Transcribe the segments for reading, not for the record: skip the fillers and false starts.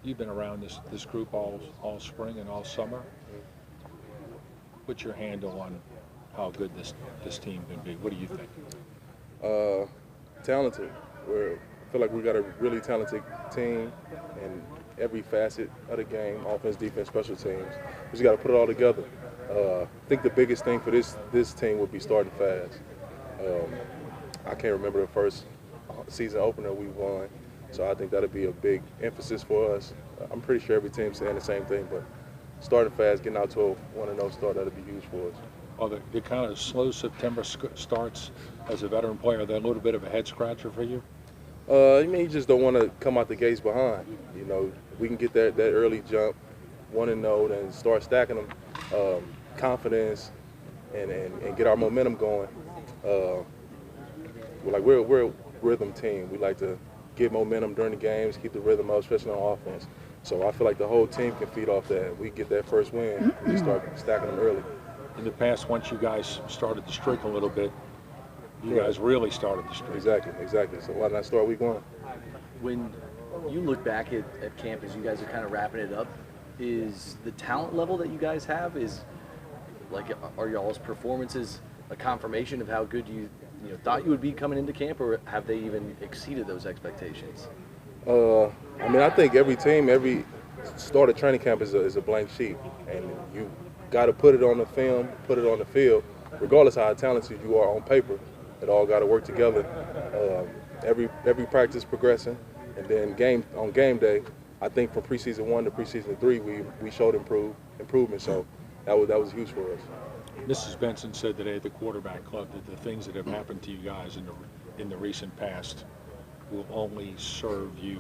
you've been around this group all spring and all summer. What's your handle on how good this team can be? What do you think? Talented. I feel like we got a really talented team in every facet of the game: offense, defense, special teams. We just got to put it all together. I think the biggest thing for this team would be starting fast. I can't remember the first season opener we won, so I think that'll be a big emphasis for us. I'm pretty sure every team's saying the same thing, but starting fast, getting out to a 1-0 start, that'll be huge for us. Well, the kind of slow September starts as a veteran player, are they a little bit of a head scratcher for you? I mean, you just don't want to come out the gates behind. You know, we can get that early jump, 1-0, and start stacking them, confidence, and get our momentum going. We're a rhythm team. We like to get momentum during the games, keep the rhythm up, especially on offense. So I feel like the whole team can feed off that. We get that first win, we start stacking them early. In the past, once you guys started to streak a little bit, you guys really started to streak. Exactly. So why not start week 1? When you look back at camp as you guys are kind of wrapping it up, is the talent level that you guys have, are y'all's performances a confirmation of how good you thought you would be coming into camp, or have they even exceeded those expectations? I mean, I think every team, every start of training camp is a blank sheet, and you got to put it on the film, put it on the field, regardless of how talented you are on paper. It all got to work together. Every practice progressing, and then on game day, I think from preseason 1 to preseason 3, we showed improvement. So that was huge for us. Mrs. Benson said today at the quarterback club that the things that have happened to you guys in the recent past will only serve you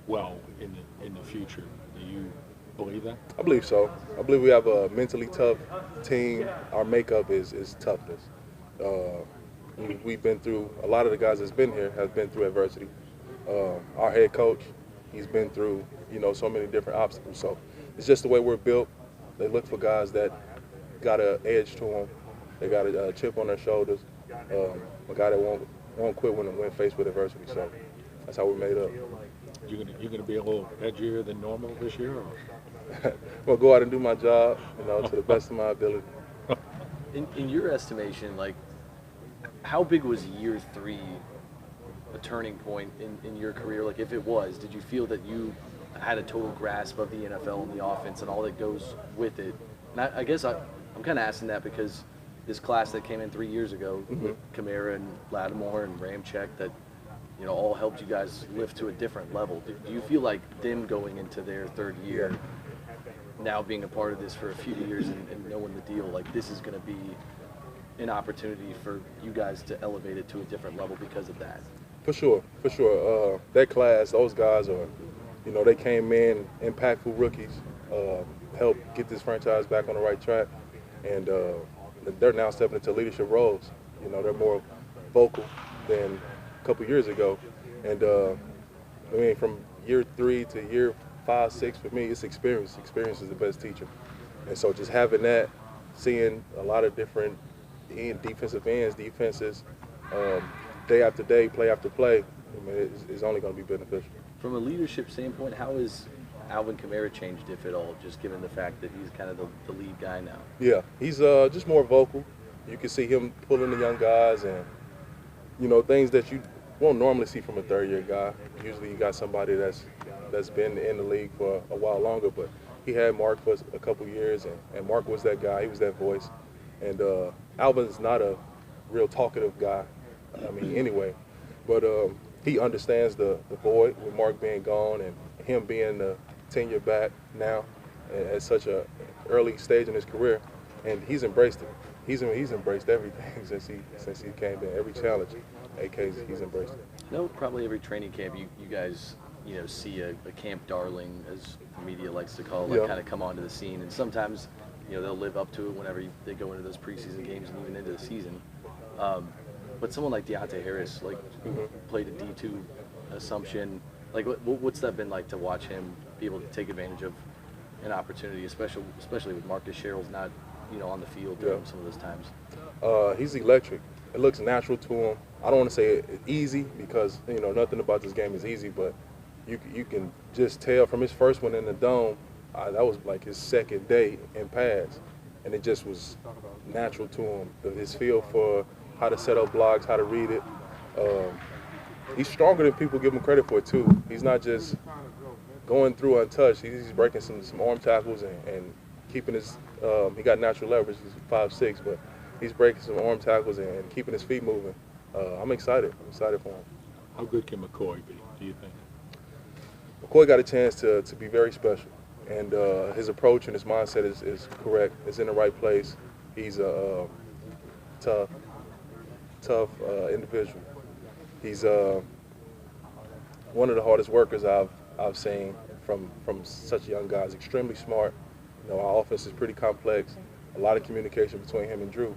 well in the future. Do you believe that? I believe so. I believe we have a mentally tough team. Our makeup is toughness. We've been through, a lot of the guys that's been here have been through adversity. Our head coach, he's been through, so many different obstacles. So it's just the way we're built. They look for guys that got an edge to them. They got a chip on their shoulders. A guy that won't quit when faced with adversity. So that's how we're made up. You're gonna be a little edgier than normal this year, or? Well, go out and do my job, to the best of my ability. In your estimation, how big was year 3 a turning point in your career? If it was, did you feel that you had a total grasp of the NFL and the offense and all that goes with it? And I guess I'm kind of asking that because this class that came in 3 years ago, with Kamara and Lattimore and Ramczyk, that all helped you guys lift to a different level. Do you feel like them going into their 3rd year, now being a part of this for a few years and knowing the deal, this is going to be an opportunity for you guys to elevate it to a different level because of that? For sure. That class, those guys are, they came in impactful rookies, helped get this franchise back on the right track, and they're now stepping into leadership roles. They're more vocal than a couple years ago, and I mean, from year 3 to year 5, 6, for me, it's experience. Experience is the best teacher, and so just having that, seeing a lot of different defensive ends, defenses, day after day, play after play, I mean, it's only going to be beneficial. From a leadership standpoint, how has Alvin Kamara changed, if at all, just given the fact that he's kind of the lead guy now? Yeah, he's just more vocal. You can see him pulling the young guys and, things that you won't normally see from a 3rd-year guy. Usually you got somebody that's been in the league for a while longer, but he had Mark for a couple years, and Mark was that guy. He was that voice. And Alvin's not a real talkative guy, anyway. But he understands the void with Mark being gone and him being the tenure back now at such a early stage in his career. And he's embraced it. He's embraced everything since he came in. Every challenge, he's embraced it. I know probably every training camp you guys see a camp darling, as the media likes to call it, kind of come onto the scene, and sometimes they'll live up to it whenever they go into those preseason games and even into the season. But someone like Deontay Harris, played a D2 assumption. What's that been like to watch him be able to take advantage of an opportunity, especially with Marcus Sherrill's not on the field during some of those times? He's electric. It looks natural to him. I don't want to say it's easy because nothing about this game is easy, but you can just tell from his first one in the dome, that was like his second day in pads, and it just was natural to him. His feel for how to set up blocks, how to read it. He's stronger than people give him credit for too. He's not just going through untouched. He's breaking some arm tackles and keeping his. He got natural leverage. He's 5'6", but he's breaking some arm tackles and keeping his feet moving. I'm excited. I'm excited for him. How good can McCoy be, do you think? McCoy got a chance to be very special, and his approach and his mindset is correct. It's in the right place. He's a tough individual. He's one of the hardest workers I've seen from such young guys. Extremely smart. You know, our offense is pretty complex. A lot of communication between him and Drew,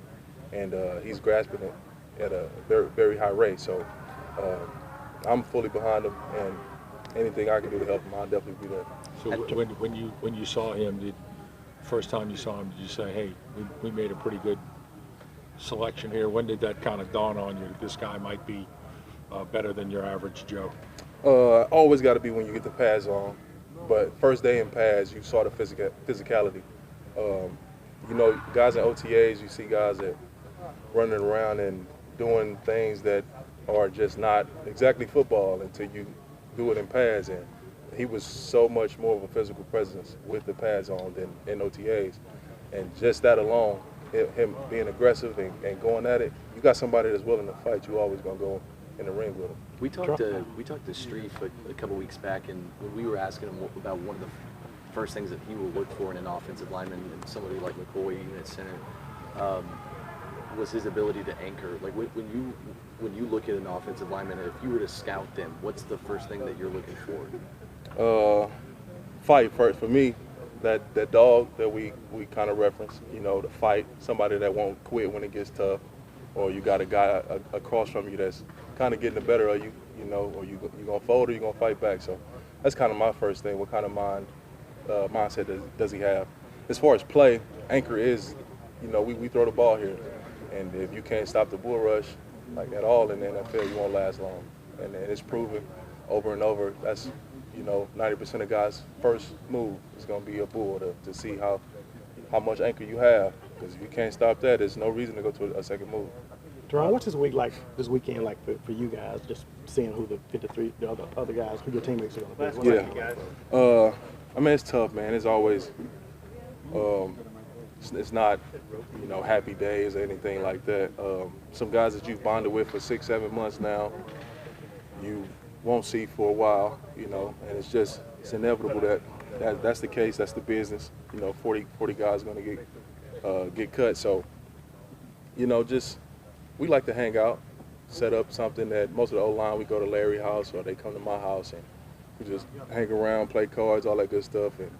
and he's grasping it at a very, very high rate. So I'm fully behind him, and anything I can do to help him, I'll definitely be there. So when you saw him, first time you saw him, did you say, hey, we made a pretty good selection here? When did that kind of dawn on you that this guy might be better than your average Joe? Always got to be when you get the pads on. But first day in pads, you saw the physicality. You know, guys in OTAs, you see guys that running around and doing things that are just not exactly football until you do it in pads. And he was so much more of a physical presence with the pads on than in OTAs. And just that alone, him being aggressive and going at it, you got somebody that's willing to fight, you always going to go in the ring with him. We talked to Streif a couple weeks back, and when we were asking him about one of the first things that he will look for in an offensive lineman, and somebody like McCoy, even at center, was his ability to anchor. Like when you look at an offensive lineman, if you were to scout them, what's the first thing that you're looking for? Fight first for me. That dog that we kind of reference, you know, the fight, somebody that won't quit when it gets tough, or you got a guy across from you that's kind of getting the better of you, you know, or you gonna fold or you gonna fight back. So that's kind of my first thing. What kind of mindset does he have? As far as play, anchor is, you know, we throw the ball here, and if you can't stop the bull rush like at all in the NFL, you won't last long. And it's proven over and over. That's, you know, 90% of guys' first move is going to be a bull to see how much anchor you have. Because if you can't stop that, there's no reason to go to a second move. Terron, what's this weekend like for you guys? Just seeing who the other guys, who your teammates are going to be. Yeah. I mean, it's tough, man. It's always, it's not, you know, happy days or anything like that. Some guys that you've bonded with for 6-7 months now, you won't see for a while, you know, and it's inevitable that's the case. That's the business. You know, 40 guys are going to get cut. So, you know, we like to hang out, set up something that most of the O-line, we go to Larry's house or they come to my house and we just hang around, play cards, all that good stuff. And,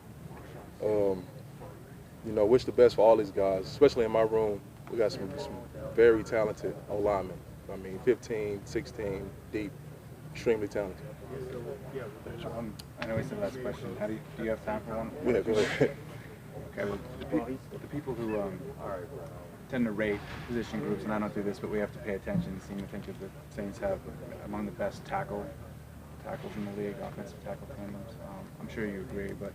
you know, wish the best for all these guys, especially in my room. We got some very talented O-linemen. I mean, 15, 16 deep. Extremely talented. I know it's the last question. Do you have time for one? Yeah, go ahead. Okay, well, the people who tend to rate position groups, and I don't do this, but we have to pay attention, seem to think that the Saints have among the best tackles in the league, offensive tackle tandems. I'm sure you agree, but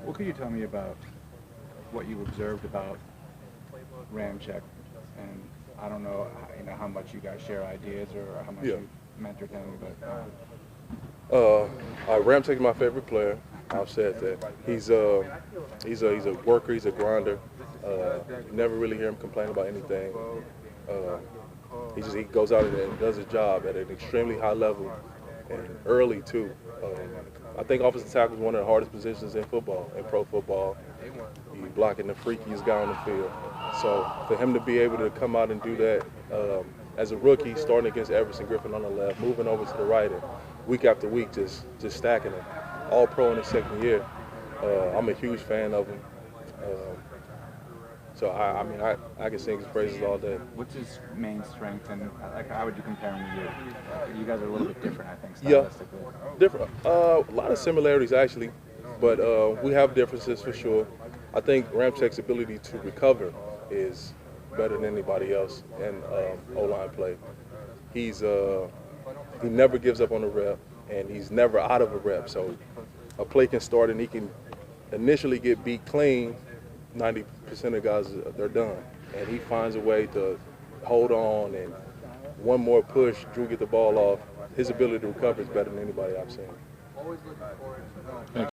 what could you tell me about what you observed about Ramczyk? And I don't know, how much you guys share ideas or how much you mentored him, but Ramczyk is my favorite player. I've said that. He's a worker. He's a grinder. You never really hear him complain about anything. He goes out and does his job at an extremely high level and early too. I think offensive tackle is one of the hardest positions in football, in pro football. He's blocking the freakiest guy on the field. So for him to be able to come out and do that as a rookie, starting against Everson Griffin on the left, moving over to the right, and week after week just stacking it. All pro in his second year. I'm a huge fan of him. So I can sing his praises all day. What's his main strength, and how would you compare him to you? You guys are a little bit different, I think, stylistically. Yeah, different. A lot of similarities actually, but we have differences for sure. I think Ramczyk's ability to recover is better than anybody else in O-line play. He never gives up on the rep, and he's never out of a rep. So a play can start and he can initially get beat clean. 90% of guys, they're done. And he finds a way to hold on, and one more push, Drew get the ball off. His ability to recover is better than anybody I've seen.